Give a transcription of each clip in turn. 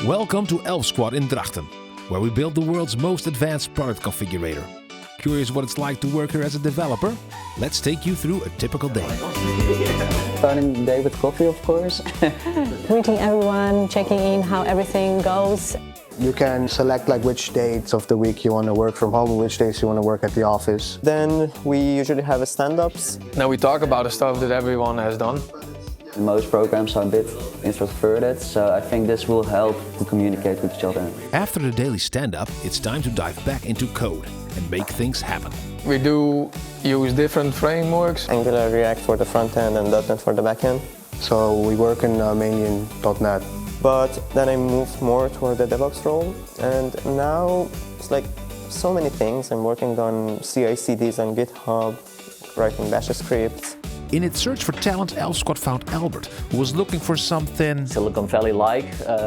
Welcome to Elfsquad in Drachten, where we build the world's most advanced product configurator. Curious what it's like to work here as a developer? Let's take you through a typical day. Starting the day with coffee, of course. Greeting everyone, checking in how everything goes. You can select which dates of the week you want to work from home, which days you want to work at the office. Then we usually have stand-ups. Now we talk about the stuff that everyone has done. Most programs are a bit introverted, so I think this will help to communicate with each other. After the daily stand-up, it's time to dive back into code and make things happen. We do use different frameworks. Angular, React for the front end and .NET for the back end. So we work mainly in .NET. But then I moved more toward the DevOps role, and now it's so many things. I'm working on CI/CDs on GitHub, writing bash scripts. In its search for talent, Elfsquad found Albert, who was looking for something Silicon Valley-like,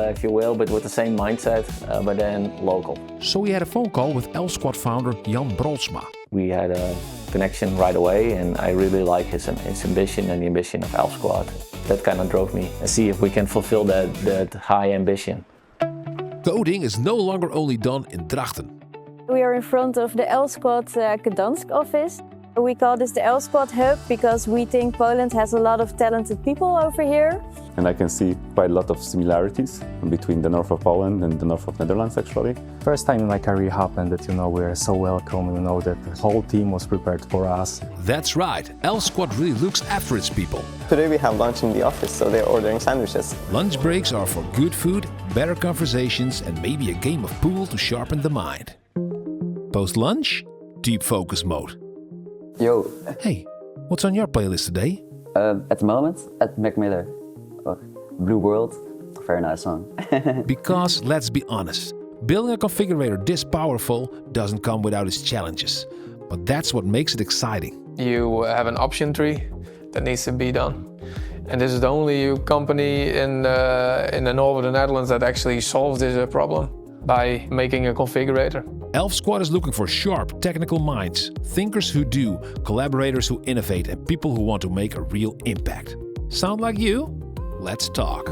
if you will, but with the same mindset, but then local. So we had a phone call with Elfsquad founder 𝗪𝗵𝘁. We had a connection right away, and I really like his ambition and the ambition of Elfsquad. That kind of drove me and see if we can fulfill that high ambition. Coding is no longer only done in Drachten. We are in front of the Elfsquad Gdansk office. We call this the Elfsquad hub because we think Poland has a lot of talented people over here. And I can see quite a lot of similarities between the north of Poland and the north of Netherlands, actually. First time in my career happened that, we're so welcome, that the whole team was prepared for us. That's right, Elfsquad really looks after its people. Today we have lunch in the office, so they're ordering sandwiches. Lunch breaks are for good food, better conversations, and maybe a game of pool to sharpen the mind. Post-lunch, deep focus mode. Yo. Hey, what's on your playlist today? At the moment, at Mac Miller. Blue World, very nice song. Because, let's be honest, building a configurator this powerful doesn't come without its challenges. But that's what makes it exciting. You have an option tree that needs to be done. And this is the only company in the north of the Netherlands that actually solves this problem by making a configurator. Elfsquad is looking for sharp, technical minds, thinkers who do, collaborators who innovate, and people who want to make a real impact. Sound like you? Let's talk.